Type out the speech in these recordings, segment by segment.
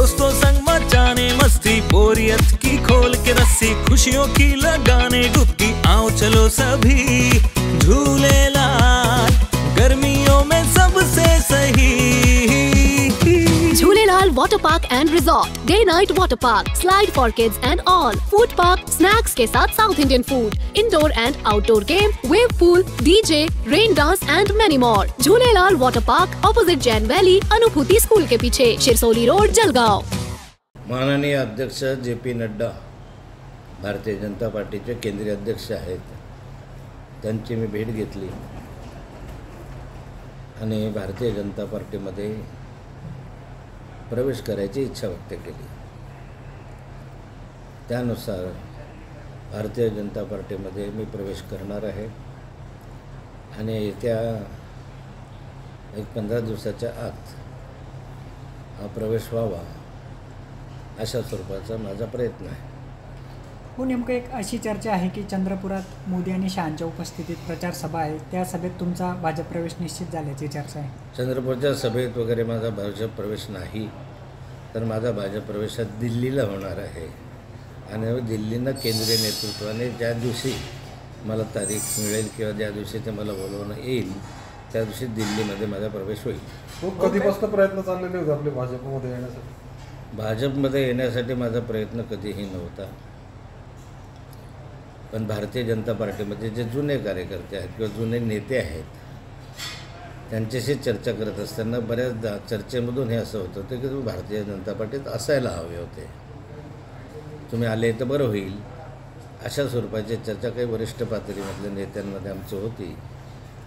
दोस्तों संग मचाने मस्ती, बोरियत की खोल के रस्सी, खुशियों की लगाने डुबकी, आओ चलो सभी झूलेलाल, गर्मियों में सबसे सही। Jhulelal water park and resort, day night water park, slide for kids and all, food park, snacks के साथ south Indian food, indoor and outdoor game, wave pool, DJ, rain dance and many more. Jhulelal water park, opposite Jain valley, Anubhuti school के पीछे, Shirsoli road, Jalgaon. माननीय अध्यक्ष JP Nadda Bharatiya Janata पार्टीचे केंद्रीय अध्यक्ष आहेत, त्यांची मी भेट घेतली आणि भारतीय जनता पार्टीमध्ये प्रवेश करायची इच्छा व्यक्त केली। त्यानुसार भारतीय जनता पार्टीमध्ये मी प्रवेश करणार आहे आणि येत्या 15 दिवसाच्या आत हा प्रवेश व्हावा अशा स्वरूपाचा माझा प्रयत्न आहे। हो, नेमकं एक अशी चर्चा आहे की चंद्रपुरात मोदी आणि शहांच्या उपस्थितीत प्रचार सभा आहे, त्या सभेत तुमचा भाजप प्रवेश निश्चित झाल्याची चर्चा आहे। चंद्रपूरच्या सभेत वगैरे माझा भाजप प्रवेश नाही, तर माझा भाजप प्रवेश दिल्लीला होणार आहे आणि दिल्लीनं केंद्रीय नेतृत्वाने ज्या दिवशी मला तारीख मिळेल किंवा ज्या दिवशी ते मला बोलवणं येईल त्या दिवशी दिल्लीमध्ये माझा प्रवेश होईल। कधीपासून प्रयत्न चाललेले होते आपले भाजपमध्ये येण्यासाठी? भाजपमध्ये येण्यासाठी माझा प्रयत्न कधीही नव्हता, पण भारतीय जनता पार्टीमध्ये जे जुने कार्यकर्ते आहेत किंवा जुने नेते आहेत त्यांच्याशी चर्चा करत असताना बऱ्याचदा चर्चेमधून हे असं होतं की तुम्ही भारतीय जनता पार्टीत असायला हवे होते, तुम्ही आले तर बरं होईल, अशा स्वरूपाची चर्चा काही वरिष्ठ पातळीमधल्या नेत्यांमध्ये आमची होती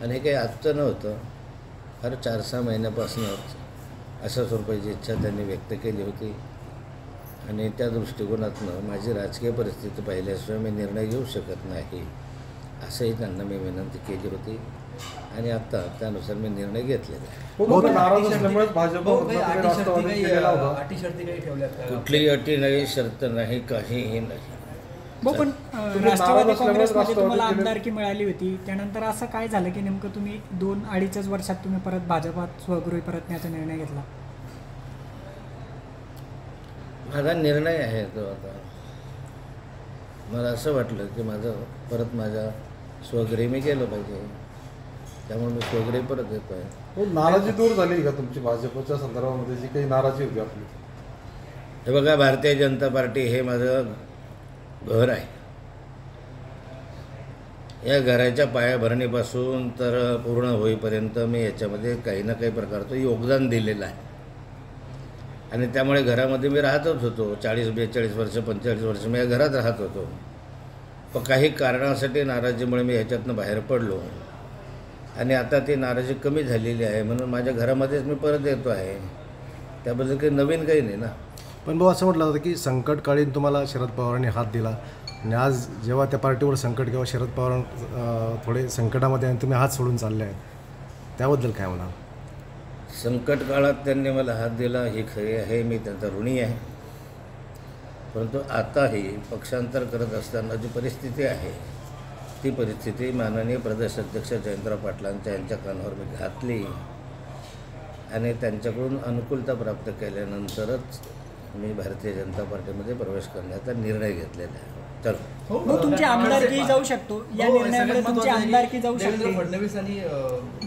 आणि हे काही आजचं नव्हतं, फार 4-6 महिन्यापासूनच अशा स्वरूपाची इच्छा त्यांनी व्यक्त केली होती आणि त्या दृष्टिकोनातून माझी राजकीय परिस्थिती पाहिल्याशिवाय मी निर्णय घेऊ शकत नाही असंही त्यांना मी विनंती केली होती आणि आता त्यानुसार मी निर्णय घेतलेला आहे। कुठलीही अटी नाही, शर्त नाही, काहीही नाही। पण राष्ट्रवादी काँग्रेसमध्ये तुम्हाला आमदारकी मिळाली होती, त्यानंतर असं काय झालं की नेमकं तुम्ही 2-2.5 वर्षात तुम्ही परत भाजपात स्वगृही परतण्याचा निर्णय घेतला? माझा निर्णय आहे तो। आता मला असं वाटलं की माझ्या स्वगृही मी गेलो पाहिजे, त्यामुळे मी स्वगृही परत येतो आहे। नाराजी दूर झाली का तुमची भाजपच्या संदर्भामध्ये जी काही नाराजी होती आपली? हे बघा, भारतीय जनता पार्टी हे माझं घर आहे, या घराच्या पायाभरणीपासून तर पूर्ण होईपर्यंत मी याच्यामध्ये काही ना काही प्रकारचं योगदान दिलेलं आहे आणि त्यामुळे घरामध्ये मी राहतच होतो। 40-42 वर्ष 45 वर्ष मी या घरात राहत होतो, पण काही कारणासाठी नाराजीमुळे मी ह्याच्यातनं बाहेर पडलो आणि आता ती नाराजी कमी झालेली आहे म्हणून माझ्या घरामध्येच मी परत येतो आहे, त्याबद्दल काही नवीन काही नाही ना। पण भाऊ, असं म्हटलं होतं की संकटकाळीन तुम्हाला शरद पवारांनी हात दिला आणि आज जेव्हा त्या पार्टीवर संकट किंवा शरद पवार थोडे संकटामध्ये आणि तुम्ही हात सोडून चालले आहेत, त्याबद्दल काय म्हणाल? संकट काळात त्यांनी मला हात दिला हे खरे आहे, मी त्यांचा ऋणी आहे, परंतु आताही पक्षांतर करत असताना जी परिस्थिती आहे ती परिस्थिती माननीय प्रदेश अध्यक्ष जयंतराव पाटलांच्या यांच्या कानावर मी घातली आणि त्यांच्याकडून अनुकूलता प्राप्त केल्यानंतरच मी भारतीय जनता पार्टीमध्ये प्रवेश करण्याचा निर्णय घेतलेला आहे। चलो, तुमची आमदारकी जाऊ शकतो, या निर्णयामुळे तुमची आमदारकी जाऊ शकते। फडणवीस आणि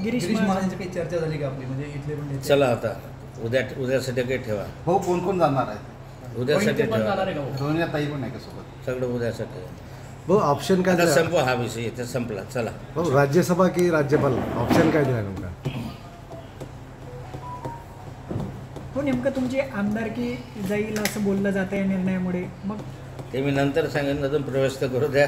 गिरीश महाजनची काही चर्चा झाली का आपली? म्हणजे इथले चला आता उद्यासाठी काही ठेवा। हो, कोण जाणार आहे उद्यासाठी ठेवा, सोनिया ताई पण आहे का सोबत? सगळं उद्यासाठी। भाऊ, ऑप्शन काय दिला? संपवा हा विषय, इथे संपला। चला भाऊ, राज्यसभा की राज्यपाल, ऑप्शन काय दिला नेमका? हो, नेमकं तुमची आमदारकी जाईल असं बोललं जातं या निर्णयामुळे, मग ते मी नंतर सांगेन, अजून प्रवेश तर करू द्या।